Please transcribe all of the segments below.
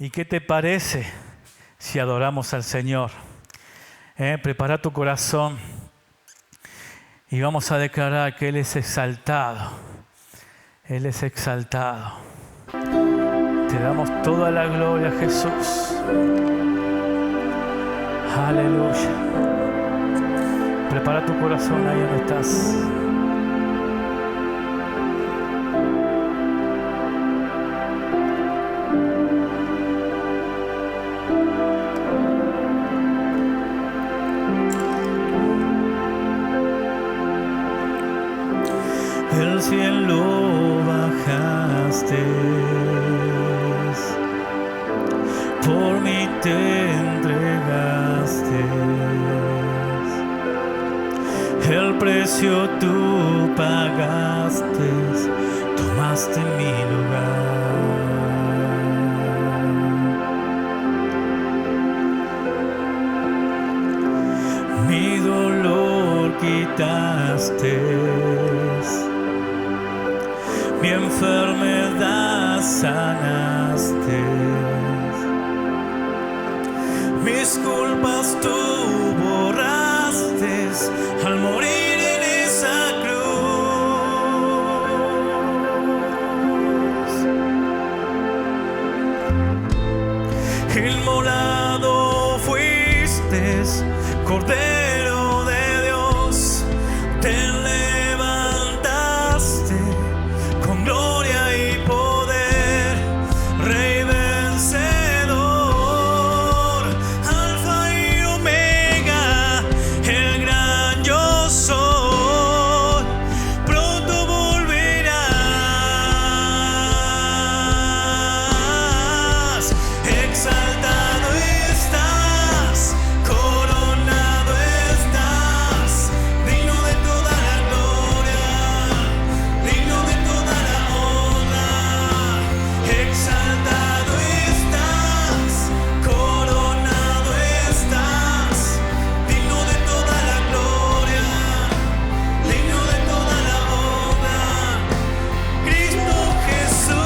¿Y qué te parece si adoramos al Señor? Prepara tu corazón y vamos a declarar que Él es exaltado. Él es exaltado. Te damos toda la gloria, Jesús. Aleluya. Prepara tu corazón ahí donde estás. Del cielo bajaste, por mí te entregaste, el precio tú pagaste, tomaste mi lugar. Mi dolor quitaste, mi enfermedad sanaste, mis culpas tú borraste al morir en esa cruz. Inmolado fuiste, Cordero de Dios, te levantaste con gloria y poder, Rey vencedor, Alfa y Omega, el gran yo soy, pronto volverás, exaltado estás, coronado estás, digno de toda la gloria, digno de toda la honra, exaltado estás, coronado estás, digno de toda la gloria, digno de toda la honra, Cristo Jesús.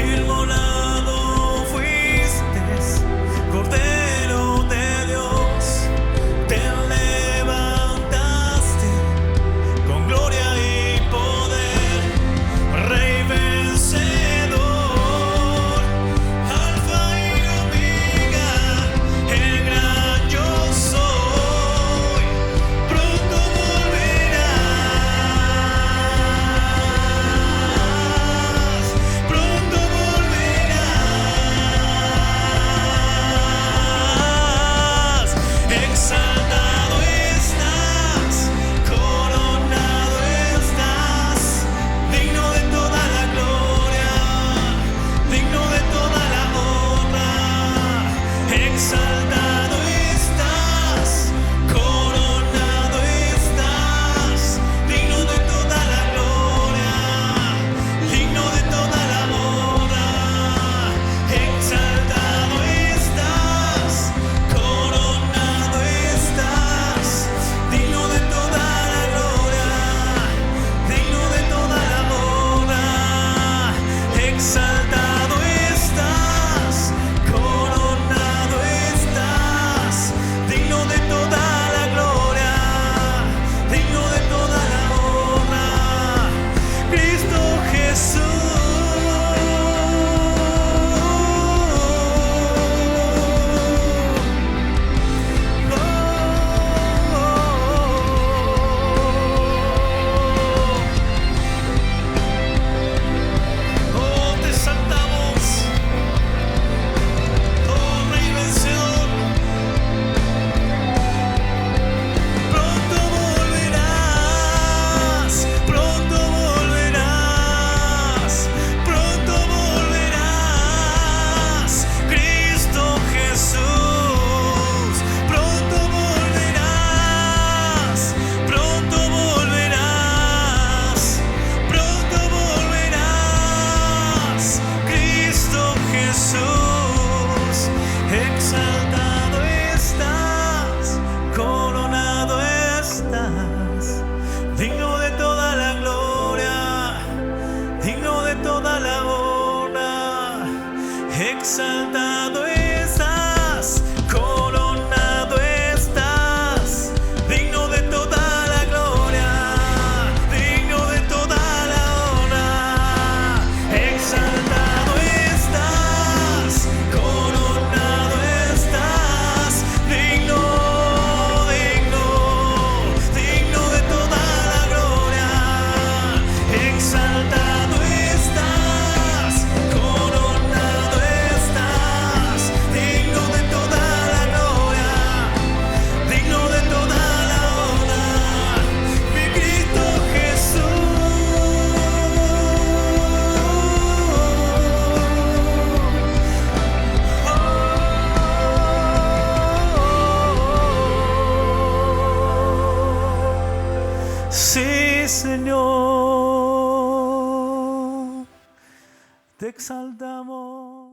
Inmolado fuiste, Cordero de Dios, te levantaste con gloria y poder, Rey vencedor, Alfa y Omega, el gran yo soy, pronto volverás, pronto volverás, exaltado estás, coronado estás, digno de toda la gloria, digno de toda la honra, exaltado estás, coronado estás, digno de toda la gloria, digno de toda la honra, exaltado estás, coronado estás, digno de toda la gloria, digno de toda la honra, exaltado estás, coronado estás, digno de toda la gloria, digno de toda la honra, Cristo Jesús. Oh, te toda la honra. Exaltado estás, coronado estás, digno de toda la gloria, digno de toda la honra. Exaltado estás, coronado estás, digno de toda la gloria. Exaltado estás, coronado estás, digno de toda la gloria, digno de toda la honra, mi Cristo Jesús. Sí, Señor, te exaltamos.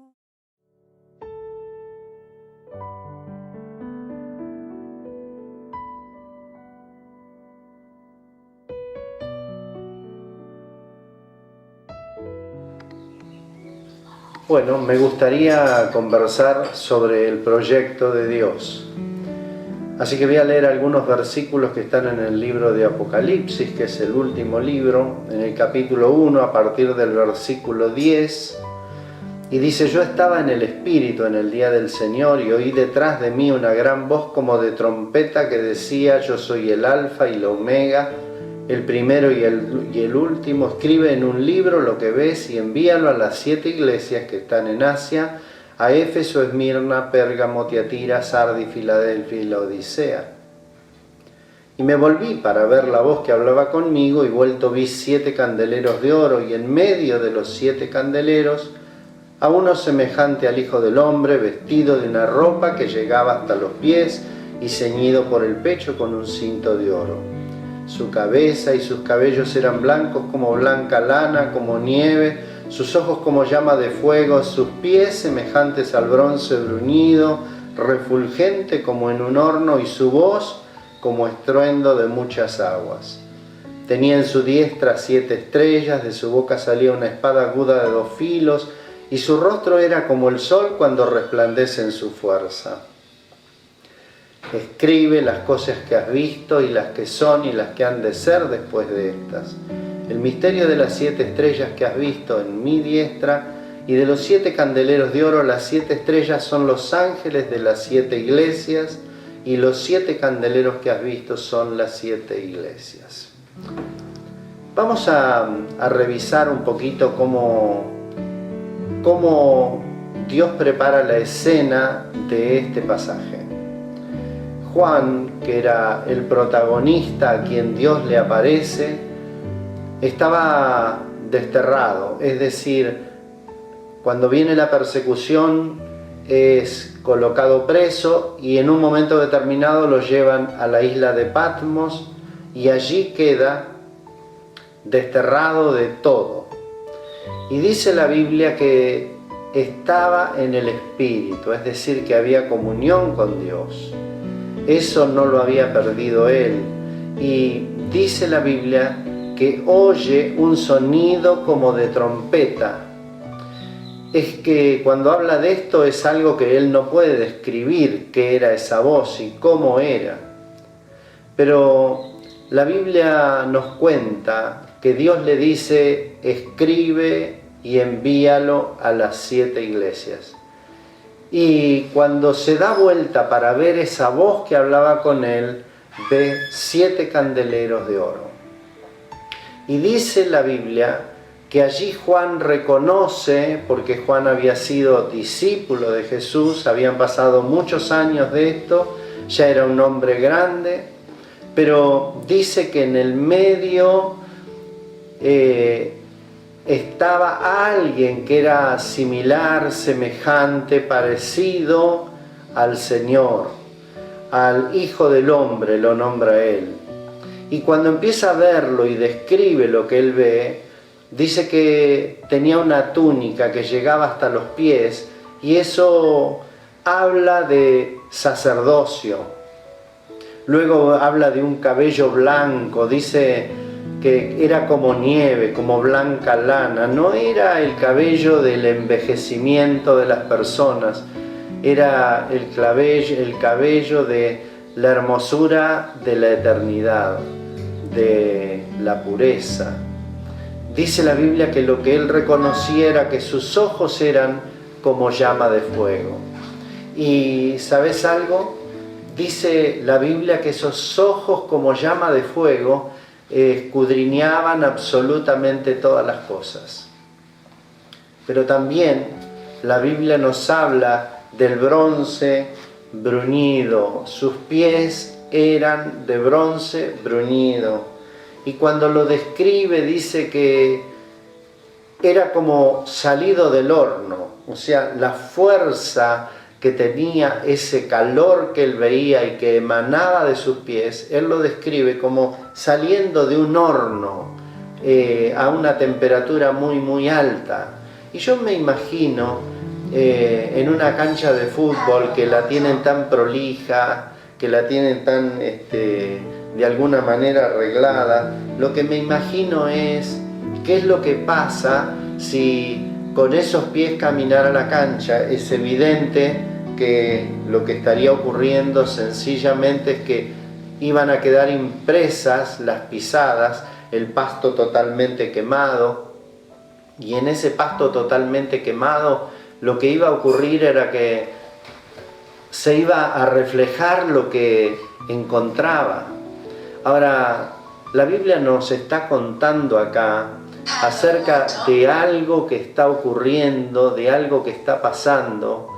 Bueno, me gustaría conversar sobre el proyecto de Dios. Así que voy a leer algunos versículos que están en el libro de Apocalipsis, que es el último libro, en el capítulo 1, a partir del versículo 10. Y dice: yo estaba en el Espíritu en el día del Señor y oí detrás de mí una gran voz como de trompeta que decía: yo soy el Alfa y la Omega, el primero y el último. Escribe en un libro lo que ves y envíalo a las 7 iglesias que están en Asia, a Éfeso, Esmirna, Pérgamo, Tiatira, Sardis, Filadelfia y la Odisea. Y me volví para ver la voz que hablaba conmigo, y vuelto vi 7 candeleros de oro, y en medio de los 7 candeleros a uno semejante al Hijo del Hombre, vestido de una ropa que llegaba hasta los pies y ceñido por el pecho con un cinto de oro. Su cabeza y sus cabellos eran blancos como blanca lana, como nieve, sus ojos como llama de fuego, sus pies semejantes al bronce bruñido, refulgente como en un horno, y su voz como estruendo de muchas aguas. Tenía en su diestra 7 estrellas, de su boca salía una espada aguda de 2 filos, y su rostro era como el sol cuando resplandece en su fuerza. Escribe las cosas que has visto, y las que son y las que han de ser después de estas. El misterio de las 7 estrellas que has visto en mi diestra, y de los 7 candeleros de oro. Las 7 estrellas son los ángeles de las 7 iglesias, y los 7 candeleros que has visto son las 7 iglesias. Vamos a revisar un poquito cómo Dios prepara la escena de este pasaje. Juan, que era el protagonista a quien Dios le aparece, estaba desterrado, es decir, cuando viene la persecución es colocado preso, y en un momento determinado lo llevan a la isla de Patmos, y allí queda desterrado de todo. Y dice la Biblia que estaba en el Espíritu, es decir, que había comunión con Dios. Eso no lo había perdido él. Y dice la Biblia que oye un sonido como de trompeta. Es que cuando habla de esto es algo que él no puede describir qué era esa voz y cómo era. Pero la Biblia nos cuenta que Dios le dice: escribe y envíalo a las 7 iglesias. Y cuando se da vuelta para ver esa voz que hablaba con él, ve 7 candeleros de oro. Y dice la Biblia que allí Juan reconoce, porque Juan había sido discípulo de Jesús, habían pasado muchos años de esto, ya era un hombre grande, pero dice que en el medio estaba alguien que era similar, semejante, parecido al Señor, al Hijo del Hombre, lo nombra él. Y cuando empieza a verlo y describe lo que él ve, dice que tenía una túnica que llegaba hasta los pies, y eso habla de sacerdocio. Luego habla de un cabello blanco, dice que era como nieve, como blanca lana. No era el cabello del envejecimiento de las personas, era el cabello de la hermosura de la eternidad, de la pureza. Dice la Biblia que lo que él reconocía era que sus ojos eran como llama de fuego. Y ¿sabes algo? Dice la Biblia que esos ojos como llama de fuego escudriñaban absolutamente todas las cosas. Pero también la Biblia nos habla del bronce bruñido. Sus pies eran de bronce bruñido. Y cuando lo describe dice que era como salido del horno. O sea, la fuerza que tenía, ese calor que él veía y que emanaba de sus pies, él lo describe como saliendo de un horno a una temperatura muy muy alta. Y yo me imagino en una cancha de fútbol que la tienen tan prolija, que la tienen tan de alguna manera arreglada, lo que me imagino es qué es lo que pasa si con esos pies caminara a la cancha. Es evidente que lo que estaría ocurriendo sencillamente es que iban a quedar impresas las pisadas, el pasto totalmente quemado, y en ese pasto totalmente quemado lo que iba a ocurrir era que se iba a reflejar lo que encontraba. Ahora, la Biblia nos está contando acá acerca de algo que está ocurriendo, de algo que está pasando,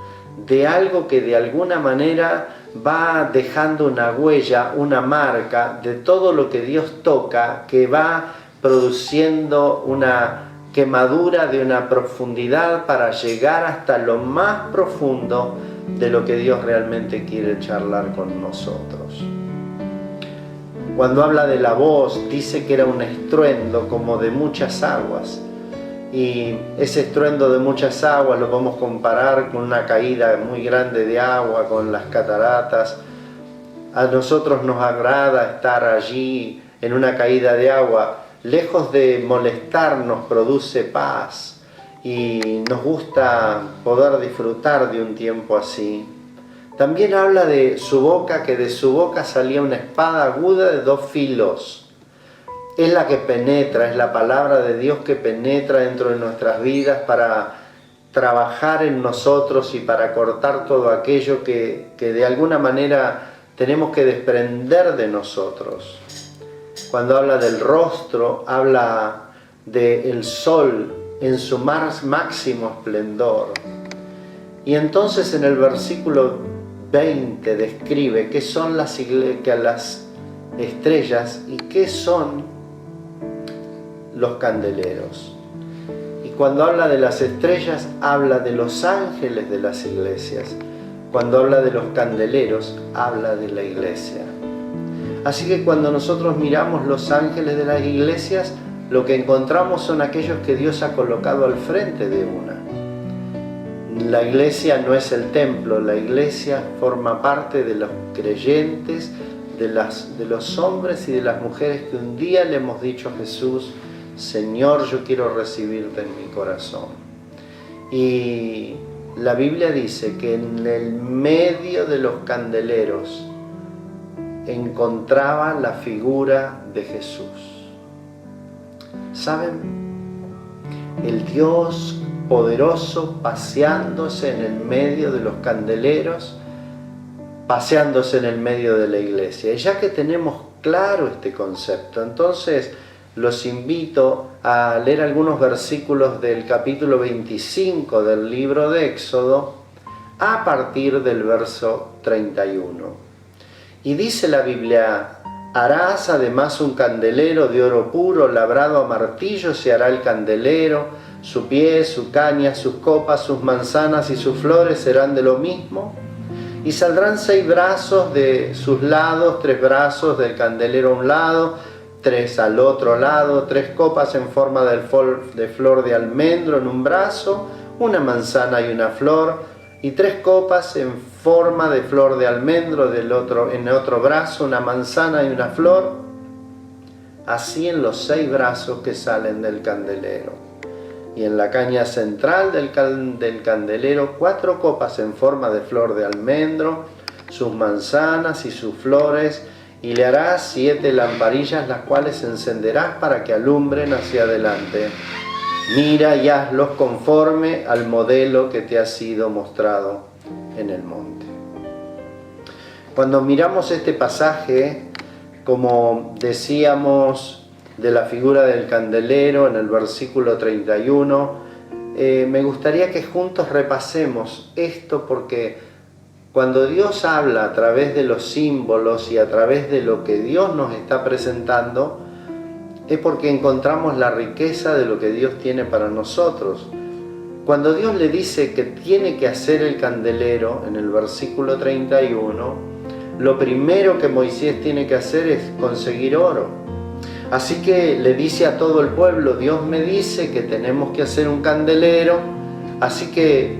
de algo que de alguna manera va dejando una huella, una marca de todo lo que Dios toca, que va produciendo una quemadura de una profundidad para llegar hasta lo más profundo de lo que Dios realmente quiere charlar con nosotros. Cuando habla de la voz, dice que era un estruendo como de muchas aguas. Y ese estruendo de muchas aguas lo podemos comparar con una caída muy grande de agua, con las cataratas. A nosotros nos agrada estar allí en una caída de agua. Lejos de molestarnos, produce paz. Y nos gusta poder disfrutar de un tiempo así. También habla de su boca, que de su boca salía una espada aguda de 2 filos. Es la que penetra, es la palabra de Dios que penetra dentro de nuestras vidas para trabajar en nosotros y para cortar todo aquello que de alguna manera tenemos que desprender de nosotros. Cuando habla del rostro, habla del sol en su máximo esplendor. Y entonces en el versículo 20 describe qué son las estrellas y qué son los candeleros. Y cuando habla de las estrellas, habla de los ángeles de las iglesias. Cuando habla de los candeleros, habla de la iglesia. Así que cuando nosotros miramos los ángeles de las iglesias, lo que encontramos son aquellos que Dios ha colocado al frente de una. La iglesia no es el templo, la iglesia forma parte de los creyentes, de los hombres y de las mujeres que un día le hemos dicho a Jesús: Señor, yo quiero recibirte en mi corazón. Y la Biblia dice que en el medio de los candeleros encontraba la figura de Jesús. ¿Saben? El Dios poderoso paseándose en el medio de los candeleros, paseándose en el medio de la iglesia. Y ya que tenemos claro este concepto, entonces los invito a leer algunos versículos del capítulo 25 del libro de Éxodo a partir del verso 31. Y dice la Biblia: harás además un candelero de oro puro, labrado a martillo se hará el candelero, su pie, su caña, sus copas, sus manzanas y sus flores serán de lo mismo. Y saldrán 6 brazos de sus lados, 3 brazos del candelero a un lado, 3 al otro lado, 3 copas en forma de flor de almendro en un brazo, una manzana y una flor, y 3 copas en forma de flor de almendro en otro brazo, una manzana y una flor. así en los 6 brazos que salen del candelero. Y en la caña central del candelero 4 copas en forma de flor de almendro, sus manzanas y sus flores, y le harás 7 lamparillas, las cuales encenderás para que alumbren hacia adelante. Mira y hazlos conforme al modelo que te ha sido mostrado en el monte. Cuando miramos este pasaje, como decíamos, de la figura del candelero en el versículo 31, me gustaría que juntos repasemos esto, porque cuando Dios habla a través de los símbolos y a través de lo que Dios nos está presentando, es porque encontramos la riqueza de lo que Dios tiene para nosotros. Cuando Dios le dice que tiene que hacer el candelero en el versículo 31, lo primero que Moisés tiene que hacer es conseguir oro. Así que le dice a todo el pueblo: Dios me dice que tenemos que hacer un candelero. Así que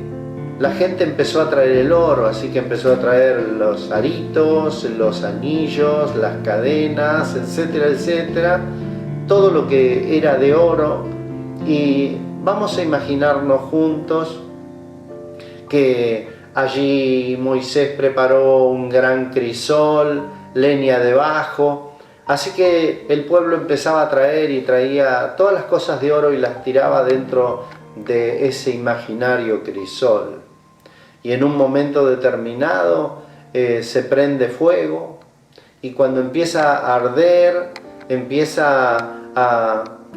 la gente empezó a traer el oro, así que empezó a traer los aritos, los anillos, las cadenas, etcétera, etcétera, todo lo que era de oro. Y vamos a imaginarnos juntos que allí Moisés preparó un gran crisol, leña debajo. Así que el pueblo empezaba a traer y traía todas las cosas de oro y las tiraba dentro de ese imaginario crisol. Y en un momento determinado se prende fuego, y cuando empieza a arder,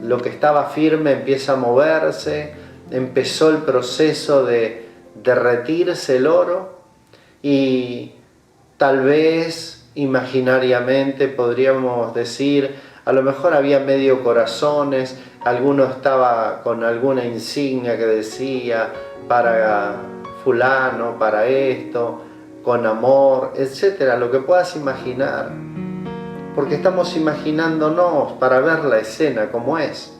lo que estaba firme empieza a moverse, empezó el proceso de derretirse el oro, y tal vez imaginariamente podríamos decir, a lo mejor había medio corazones, alguno estaba con alguna insignia que decía para fulano, para esto, con amor, etcétera, lo que puedas imaginar, porque estamos imaginándonos para ver la escena como es.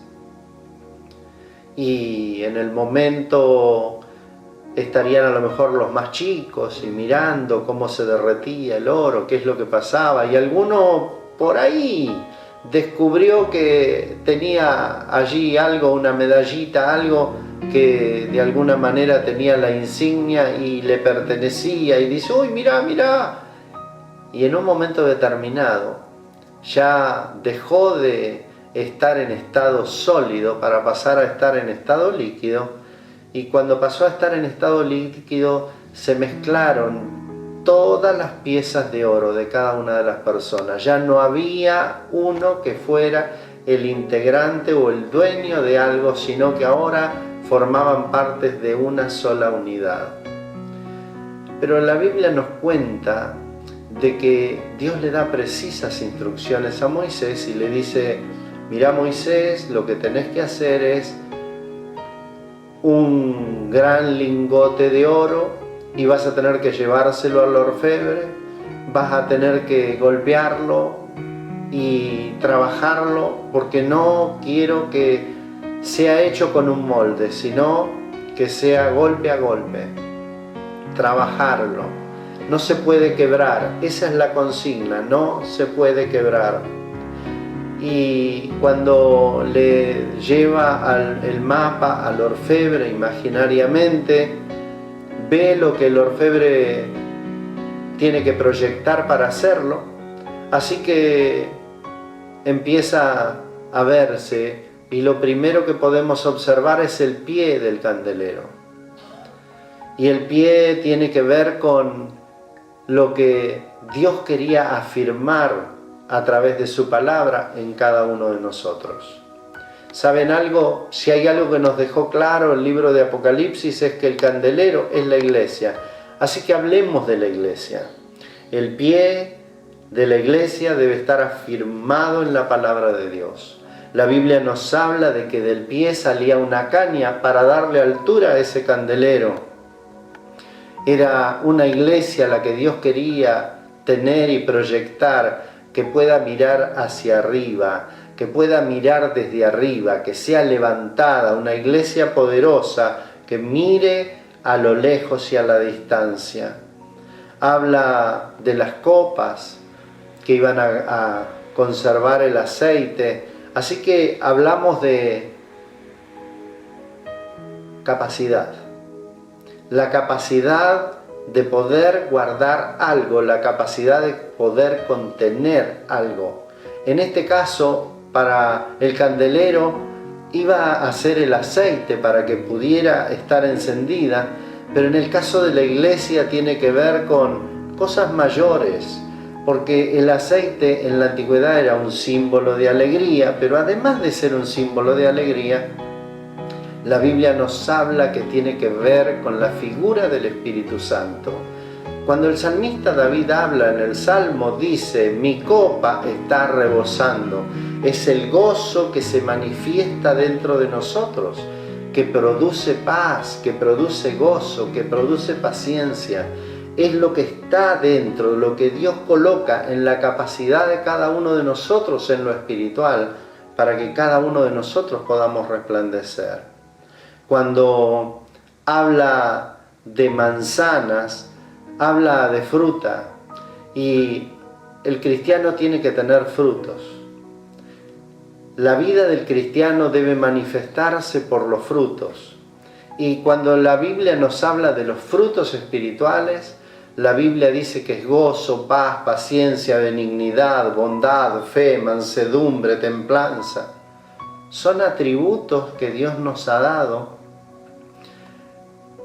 Y en el momento estarían a lo mejor los más chicos y mirando cómo se derretía el oro, qué es lo que pasaba, y alguno por ahí descubrió que tenía allí algo, una medallita, algo que de alguna manera tenía la insignia y le pertenecía, y dice: uy, mirá, mirá. Y en un momento determinado ya dejó de estar en estado sólido para pasar a estar en estado líquido, y cuando pasó a estar en estado líquido se mezclaron todas las piezas de oro de cada una de las personas. Ya no había uno que fuera el integrante o el dueño de algo, sino que ahora formaban partes de una sola unidad. Pero la Biblia nos cuenta de que Dios le da precisas instrucciones a Moisés y le dice: mira, Moisés, lo que tenés que hacer es un gran lingote de oro, y vas a tener que llevárselo al orfebre, vas a tener que golpearlo y trabajarlo, porque no quiero que sea hecho con un molde, sino que sea golpe a golpe, trabajarlo. No se puede quebrar, esa es la consigna, no se puede quebrar. Y cuando le lleva el mapa al orfebre imaginariamente, ve lo que el orfebre tiene que proyectar para hacerlo, así que empieza a verse, y lo primero que podemos observar es el pie del candelero. Y el pie tiene que ver con lo que Dios quería afirmar a través de su palabra en cada uno de nosotros. ¿Saben algo? Si hay algo que nos dejó claro el libro de Apocalipsis, es que el candelero es la iglesia. Así que hablemos de la iglesia. El pie de la iglesia debe estar afirmado en la palabra de Dios. La Biblia nos habla de que del pie salía una caña para darle altura a ese candelero. Era una iglesia la que Dios quería tener y proyectar, que pueda mirar hacia arriba, que pueda mirar desde arriba, que sea levantada, una iglesia poderosa que mire a lo lejos y a la distancia. Habla de las copas que iban a conservar el aceite. Así que hablamos de capacidad. La capacidad de poder guardar algo, la capacidad de poder contener algo. En este caso, para el candelero iba a ser el aceite para que pudiera estar encendida, pero en el caso de la iglesia tiene que ver con cosas mayores, porque el aceite en la antigüedad era un símbolo de alegría, pero además de ser un símbolo de alegría, la Biblia nos habla que tiene que ver con la figura del Espíritu Santo. Cuando el salmista David habla en el Salmo, dice: mi copa está rebosando. Es el gozo que se manifiesta dentro de nosotros, que produce paz, que produce gozo, que produce paciencia. Es lo que está dentro, lo que Dios coloca en la capacidad de cada uno de nosotros en lo espiritual, para que cada uno de nosotros podamos resplandecer. Cuando habla de manzanas, habla de fruta, y el cristiano tiene que tener frutos. La vida del cristiano debe manifestarse por los frutos. Y cuando la Biblia nos habla de los frutos espirituales, la Biblia dice que es gozo, paz, paciencia, benignidad, bondad, fe, mansedumbre, templanza. Son atributos que Dios nos ha dado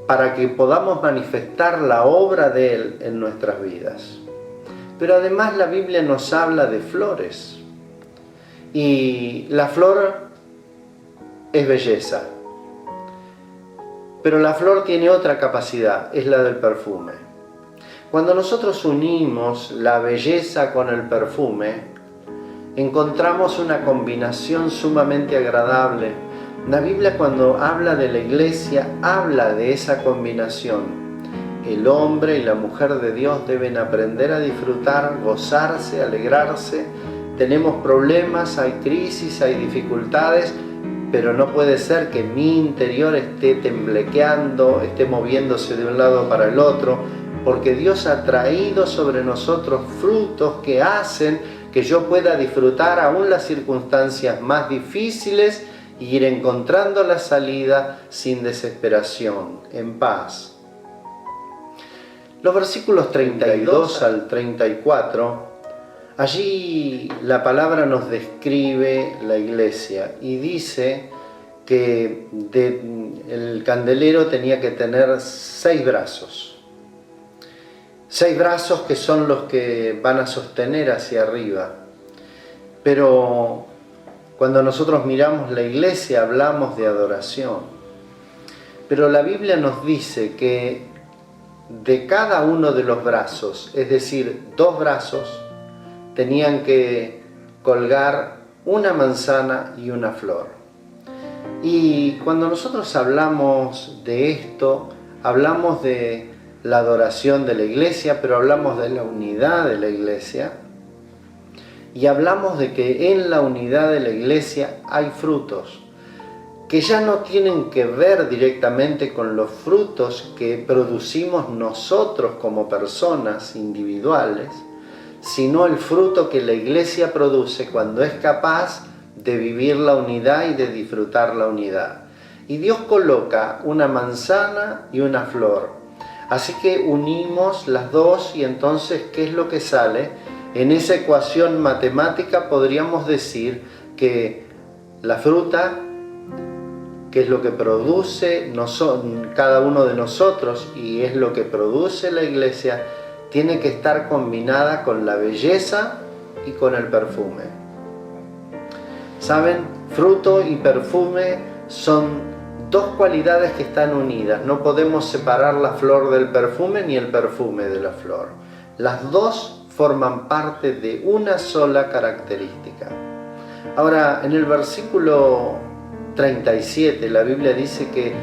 para que podamos manifestar la obra de Él en nuestras vidas. Pero además la Biblia nos habla de flores. Y la flor es belleza. Pero la flor tiene otra capacidad, es la del perfume. Cuando nosotros unimos la belleza con el perfume, encontramos una combinación sumamente agradable. La Biblia, cuando habla de la iglesia, habla de esa combinación. El hombre y la mujer de Dios deben aprender a disfrutar, gozarse, alegrarse. Tenemos problemas, hay crisis, hay dificultades, pero no puede ser que mi interior esté temblequeando, esté moviéndose de un lado para el otro, porque Dios ha traído sobre nosotros frutos que hacen que yo pueda disfrutar aún las circunstancias más difíciles y ir encontrando la salida sin desesperación, en paz. Los versículos 32 al 34, allí la palabra nos describe la iglesia y dice que el candelero tenía que tener 6 brazos. 6 brazos que son los que van a sostener hacia arriba. Pero cuando nosotros miramos la iglesia hablamos de adoración. Pero la Biblia nos dice que de cada uno de los brazos, es decir, 2 brazos, tenían que colgar una manzana y una flor. Y cuando nosotros hablamos de esto, hablamos de la adoración de la iglesia, pero hablamos de la unidad de la iglesia. Y hablamos de que en la unidad de la iglesia hay frutos que ya no tienen que ver directamente con los frutos que producimos nosotros como personas individuales, sino el fruto que la iglesia produce cuando es capaz de vivir la unidad y de disfrutar la unidad. Y Dios coloca una manzana y una flor. Así que unimos las dos y entonces, ¿qué es lo que sale? En esa ecuación matemática podríamos decir que la fruta, que es lo que produce cada uno de nosotros y es lo que produce la iglesia, tiene que estar combinada con la belleza y con el perfume. ¿Saben? Fruto y perfume son 2 cualidades que están unidas. No podemos separar la flor del perfume ni el perfume de la flor. Las dos forman parte de una sola característica. Ahora, en el versículo 37, la Biblia dice que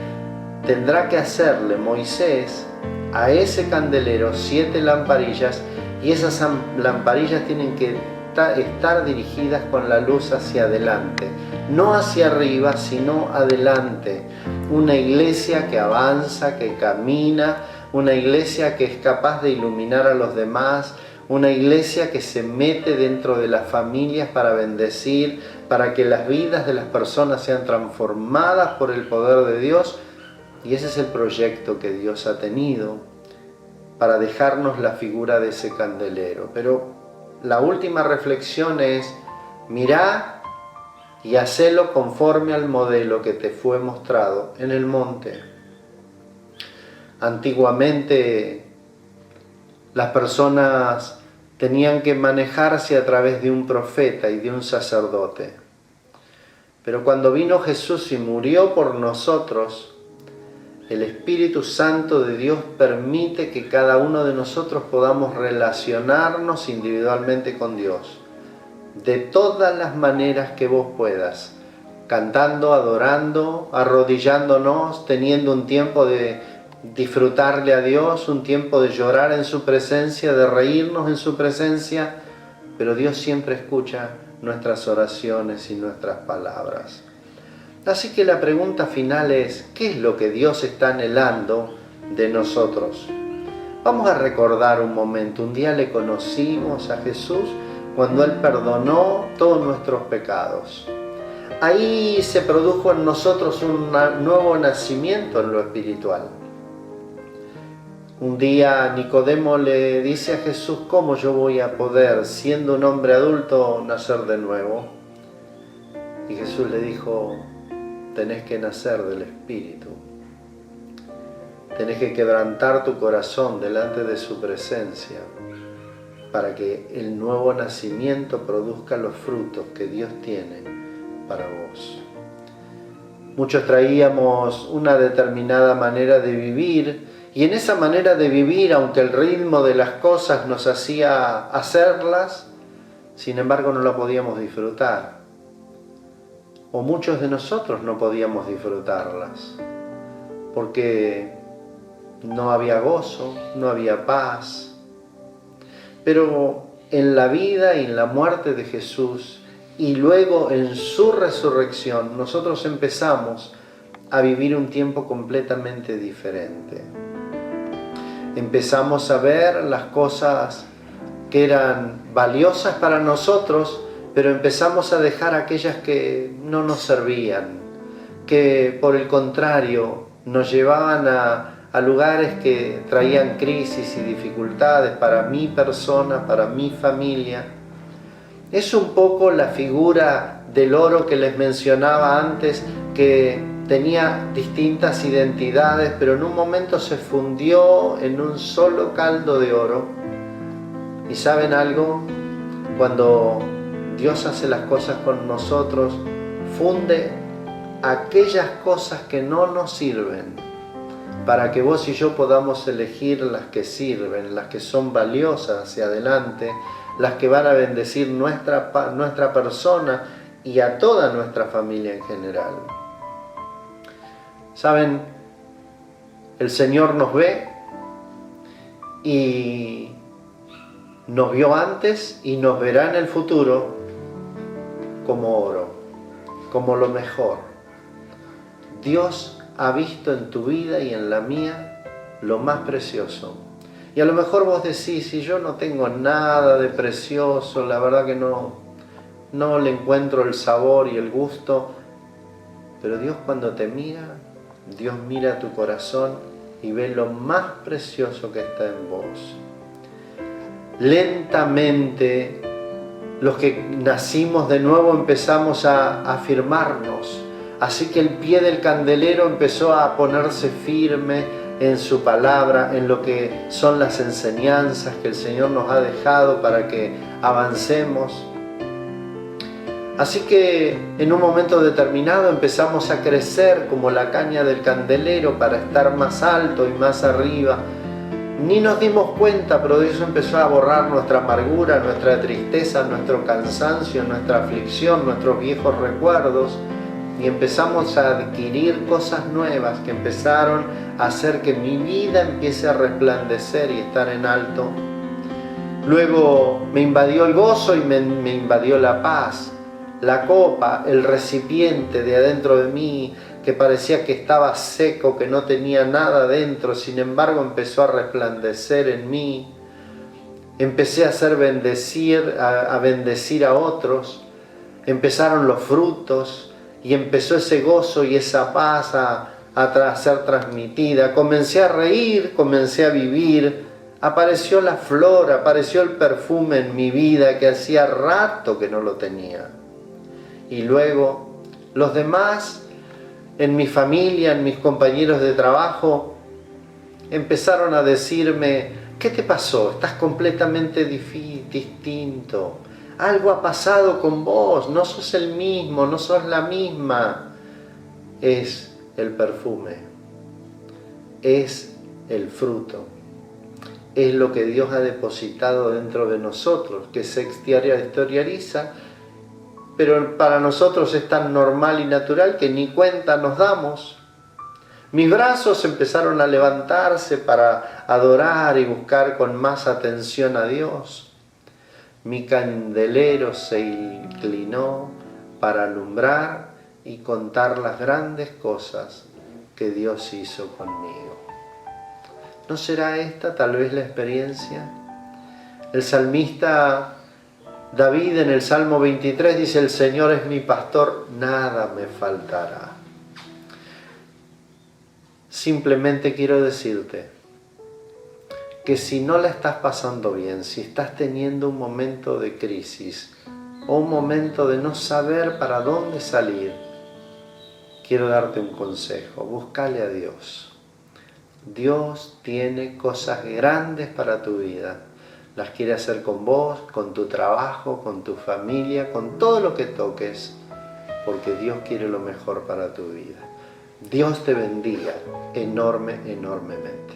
tendrá que hacerle Moisés a ese candelero 7 lamparillas, y esas lamparillas tienen que estar dirigidas con la luz hacia adelante, no hacia arriba, sino adelante. Una iglesia que avanza, que camina, una iglesia que es capaz de iluminar a los demás, una iglesia que se mete dentro de las familias para bendecir, para que las vidas de las personas sean transformadas por el poder de Dios. Y ese es el proyecto que Dios ha tenido para dejarnos la figura de ese candelero. Pero la última reflexión es: mirá y hacelo conforme al modelo que te fue mostrado en el monte. Antiguamente las personas tenían que manejarse a través de un profeta y de un sacerdote. Pero cuando vino Jesús y murió por nosotros, el Espíritu Santo de Dios permite que cada uno de nosotros podamos relacionarnos individualmente con Dios, de todas las maneras que vos puedas, cantando, adorando, arrodillándonos, teniendo un tiempo de disfrutarle a Dios, un tiempo de llorar en su presencia, de reírnos en su presencia, pero Dios siempre escucha nuestras oraciones y nuestras palabras. Así que la pregunta final es: ¿qué es lo que Dios está anhelando de nosotros? Vamos a recordar un momento. Un día le conocimos a Jesús cuando Él perdonó todos nuestros pecados. Ahí se produjo en nosotros un nuevo nacimiento en lo espiritual. Un día Nicodemo le dice a Jesús: ¿cómo yo voy a poder, siendo un hombre adulto, nacer de nuevo? Y Jesús le dijo: tenés que nacer del Espíritu. Tenés que quebrantar tu corazón delante de su presencia para que el nuevo nacimiento produzca los frutos que Dios tiene para vos. Muchos traíamos una determinada manera de vivir, y en esa manera de vivir, aunque el ritmo de las cosas nos hacía hacerlas, sin embargo no la podíamos disfrutar. O muchos de nosotros no podíamos disfrutarlas, porque no había gozo, no había paz. Pero en la vida y en la muerte de Jesús, y luego en su resurrección, nosotros empezamos a vivir un tiempo completamente diferente. Empezamos a ver las cosas que eran valiosas para nosotros, pero empezamos a dejar aquellas que no nos servían, que por el contrario nos llevaban a lugares que traían crisis y dificultades para mi persona, para mi familia. Es un poco la figura del oro que les mencionaba antes, que tenía distintas identidades, pero en un momento se fundió en un solo caldo de oro. ¿Y saben algo? Cuando Dios hace las cosas con nosotros, funde aquellas cosas que no nos sirven, para que vos y yo podamos elegir las que sirven, las que son valiosas hacia adelante, las que van a bendecir nuestra persona y a toda nuestra familia en general. ¿Saben? El Señor nos ve y nos vio antes y nos verá en el futuro como oro, como lo mejor. Dios ha visto en tu vida y en la mía lo más precioso. Y a lo mejor vos decís: si yo no tengo nada de precioso, la verdad que no le encuentro el sabor y el gusto. Pero Dios, cuando te mira, Dios mira tu corazón y ve lo más precioso que está en vos. Lentamente, los que nacimos de nuevo empezamos a afirmarnos. Así que el pie del candelero empezó a ponerse firme en su palabra, en lo que son las enseñanzas que el Señor nos ha dejado para que avancemos. Así que en un momento determinado empezamos a crecer como la caña del candelero para estar más alto y más arriba. Ni nos dimos cuenta, pero Dios empezó a borrar nuestra amargura, nuestra tristeza, nuestro cansancio, nuestra aflicción, nuestros viejos recuerdos, y empezamos a adquirir cosas nuevas que empezaron a hacer que mi vida empiece a resplandecer y estar en alto. Luego me invadió el gozo y me invadió la paz. La copa, el recipiente de adentro de mí, que parecía que estaba seco, que no tenía nada dentro, sin embargo empezó a resplandecer en mí. empecé a bendecir a otros, empezaron los frutos y empezó ese gozo y esa paz a ser transmitida. Comencé a reír, comencé a vivir, apareció la flor, apareció el perfume en mi vida que hacía rato que no lo tenía. Y luego los demás, en mi familia, en mis compañeros de trabajo, empezaron a decirme: ¿qué te pasó? Estás completamente distinto. Algo ha pasado con vos, no sos el mismo, no sos la misma. Es el perfume, es el fruto, es lo que Dios ha depositado dentro de nosotros, que se exterioriza, pero para nosotros es tan normal y natural que ni cuenta nos damos. Mis brazos empezaron a levantarse para adorar y buscar con más atención a Dios. Mi candelero se inclinó para alumbrar y contar las grandes cosas que Dios hizo conmigo. ¿No será esta tal vez la experiencia? El salmista David en el Salmo 23 dice: el Señor es mi pastor, nada me faltará. Simplemente quiero decirte que si no la estás pasando bien, si estás teniendo un momento de crisis o un momento de no saber para dónde salir, quiero darte un consejo: búscale a Dios. Dios tiene cosas grandes para tu vida. Las quiere hacer con vos, con tu trabajo, con tu familia, con todo lo que toques, porque Dios quiere lo mejor para tu vida. Dios te bendiga enormemente.